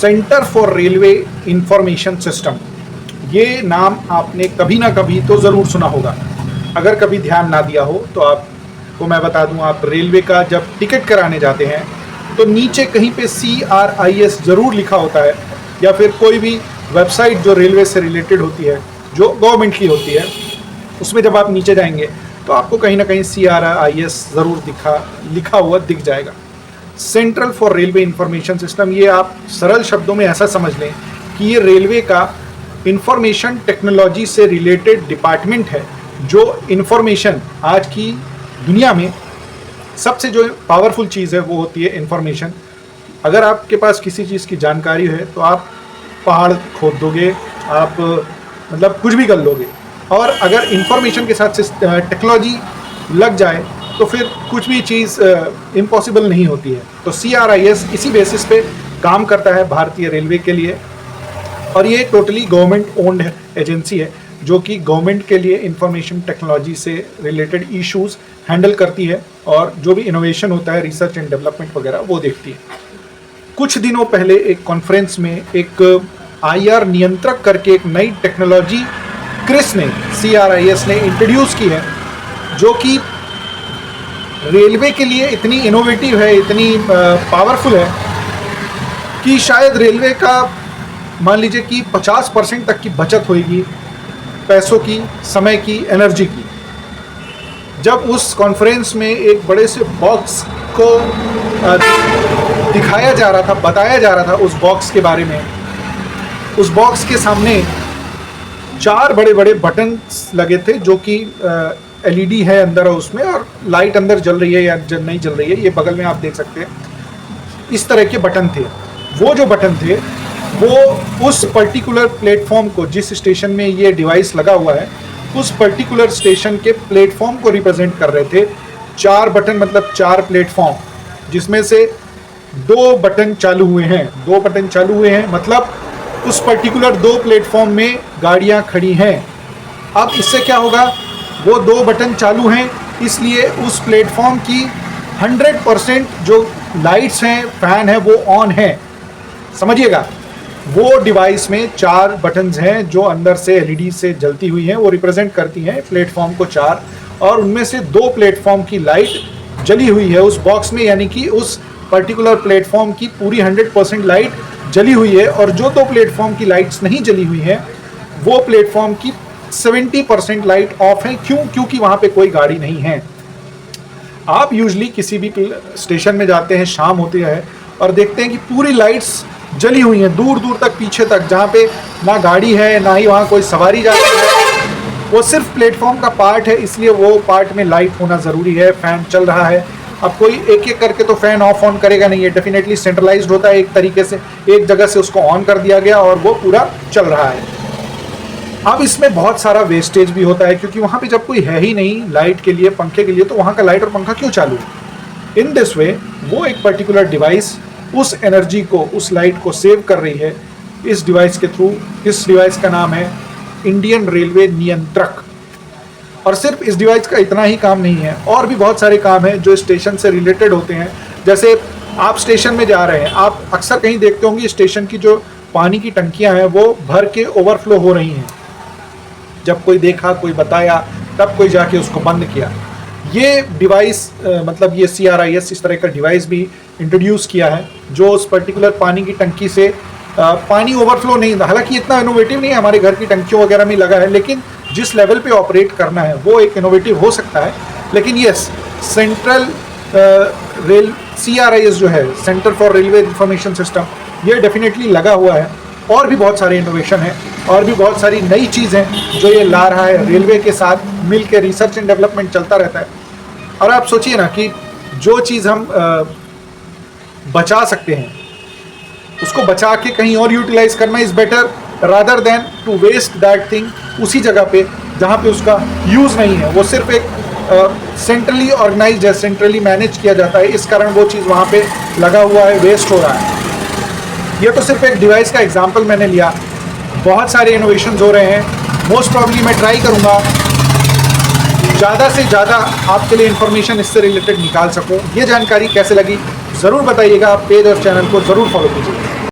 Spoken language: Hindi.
Centre for railway information system, ये नाम आपने कभी ना कभी तो ज़रूर सुना होगा। अगर कभी ध्यान ना दिया हो तो आपको मैं बता दूं, आप रेलवे का जब टिकट कराने जाते हैं तो नीचे कहीं पे CRIS ज़रूर लिखा होता है, या फिर कोई भी वेबसाइट जो रेलवे से रिलेटेड होती है, जो गवर्नमेंट की होती है, उसमें जब आप नीचे जाएंगे तो आपको कहीं ना कहीं CRIS ज़रूर लिखा हुआ दिख जाएगा। Central for railway information system, ये आप सरल शब्दों में ऐसा समझ लें कि ये रेलवे का इंफॉर्मेशन टेक्नोलॉजी से रिलेटेड डिपार्टमेंट है, जो इंफॉर्मेशन, आज की दुनिया में सबसे जो पावरफुल चीज़ है वो होती है इंफॉर्मेशन। अगर आपके पास किसी चीज़ की जानकारी है तो आप पहाड़ खोद दोगे, आप मतलब कुछ भी कर लोगे, और अगर इंफॉर्मेशन के साथ टेक्नोलॉजी लग जाए तो फिर कुछ भी चीज़ इम्पॉसिबल नहीं होती है। तो CRIS इसी बेसिस पे काम करता है भारतीय रेलवे के लिए, और ये टोटली गवर्नमेंट ओन्ड एजेंसी है जो कि गवर्नमेंट के लिए इंफॉर्मेशन टेक्नोलॉजी से रिलेटेड इश्यूज हैंडल करती है, और जो भी इनोवेशन होता है, रिसर्च एंड डेवलपमेंट वगैरह, वो देखती है। कुछ दिनों पहले एक कॉन्फ्रेंस में एक IR नियंत्रक करके एक नई टेक्नोलॉजी CRIS ने इंट्रोड्यूस की है, जो कि रेलवे के लिए इतनी इनोवेटिव है, इतनी पावरफुल है कि शायद रेलवे का मान लीजिए कि 50% तक की बचत होगी, पैसों की, समय की, एनर्जी की। जब उस कॉन्फ्रेंस में एक बड़े से बॉक्स को दिखाया जा रहा था, बताया जा रहा था उस बॉक्स के बारे में, उस बॉक्स के सामने 4 बड़े बड़े बटन्स लगे थे, जो कि LED है अंदर, और उसमें और लाइट अंदर जल रही है या नहीं जल रही है, ये बगल में आप देख सकते हैं। इस तरह के बटन थे। वो जो बटन थे वो उस पर्टिकुलर प्लेटफॉर्म को, जिस स्टेशन में ये डिवाइस लगा हुआ है, उस पर्टिकुलर स्टेशन के प्लेटफॉर्म को रिप्रेजेंट कर रहे थे। 4 बटन मतलब 4 प्लेटफॉर्म, जिसमें से 2 बटन चालू हुए हैं। 2 बटन चालू हुए हैं मतलब उस पर्टिकुलर 2 प्लेटफॉर्म में गाड़ियां खड़ी हैं। अब इससे क्या होगा, वो 2 बटन चालू हैं, इसलिए उस प्लेटफॉर्म की 100% जो लाइट्स हैं, फैन है, वो ऑन है। समझिएगा, वो डिवाइस में 4 बटन्स हैं जो अंदर से LED से जलती हुई हैं, वो रिप्रेजेंट करती हैं प्लेटफॉर्म को 4, और उनमें से 2 प्लेटफॉर्म की लाइट जली हुई है उस बॉक्स में, यानी कि उस पर्टिकुलर प्लेटफॉर्म की पूरी 100% लाइट जली हुई है, और जो 2 प्लेटफॉर्म की लाइट्स नहीं जली हुई हैं वो प्लेटफॉर्म की 70% लाइट ऑफ है। क्यों? क्योंकि वहाँ पे कोई गाड़ी नहीं है। आप यूजली किसी भी स्टेशन में जाते हैं, शाम होती है, और देखते हैं कि पूरी लाइट्स जली हुई हैं दूर दूर तक, पीछे तक, जहाँ पे ना गाड़ी है, ना ही वहाँ कोई सवारी जाती है। वो सिर्फ प्लेटफॉर्म का पार्ट है, इसलिए वो पार्ट में लाइट होना ज़रूरी है। फ़ैन चल रहा है। अब कोई एक एक करके तो फ़ैन ऑफ ऑन करेगा नहीं है, डेफिनेटली सेंट्रलाइज्ड होता है, एक तरीके से एक जगह से उसको ऑन कर दिया गया और वो पूरा चल रहा है। अब इसमें बहुत सारा वेस्टेज भी होता है, क्योंकि वहाँ पे जब कोई है ही नहीं लाइट के लिए, पंखे के लिए, तो वहाँ का लाइट और पंखा क्यों चालू है? इन दिस वे वो एक पर्टिकुलर डिवाइस उस एनर्जी को, उस लाइट को सेव कर रही है इस डिवाइस के थ्रू। इस डिवाइस का नाम है इंडियन रेलवे नियंत्रक। और सिर्फ इस डिवाइस का इतना ही काम नहीं है, और भी बहुत सारे काम हैं जो स्टेशन से रिलेटेड होते हैं। जैसे आप स्टेशन में जा रहे हैं, आप अक्सर कहीं देखते होंगे स्टेशन की जो पानी की टंकियां हैं वो भर के ओवरफ्लो हो रही हैं। जब कोई देखा, कोई बताया, तब कोई जाके उसको बंद किया। ये डिवाइस मतलब ये CRIS इस तरह का डिवाइस भी इंट्रोड्यूस किया है, जो उस पर्टिकुलर पानी की टंकी से पानी ओवरफ्लो नहीं, हालांकि इतना इनोवेटिव नहीं है, हमारे घर की टंकियों वगैरह में लगा है, लेकिन जिस लेवल पे ऑपरेट करना है वो एक इनोवेटिव हो सकता है। लेकिन यस, सेंट्रल CRIS जो है, centre for railway information system, ये डेफिनेटली लगा हुआ है। और भी बहुत सारे इनोवेशन हैं, और भी बहुत सारी नई चीज़ें जो ये ला रहा है, रेलवे के साथ मिल के रिसर्च एंड डेवलपमेंट चलता रहता है। और आप सोचिए ना कि जो चीज़ हम बचा सकते हैं, उसको बचा के कहीं और यूटिलाइज करना is better rather than to waste that thing उसी जगह पे जहाँ पे उसका यूज़ नहीं है। वो सिर्फ एक सेंट्रली ऑर्गेनाइज्ड है, सेंट्रली मैनेज किया जाता है, इस कारण वो चीज़ वहाँ पे लगा हुआ है, वेस्ट हो रहा है। ये तो सिर्फ एक डिवाइस का एग्जाम्पल मैंने लिया, बहुत सारे इनोवेशंस हो रहे हैं। मोस्ट प्रॉब्ली मैं ट्राई करूँगा ज़्यादा से ज़्यादा आपके लिए इन्फॉर्मेशन इससे रिलेटेड निकाल सकूँ। ये जानकारी कैसे लगी ज़रूर बताइएगा। पेज और चैनल को ज़रूर फॉलो कीजिए।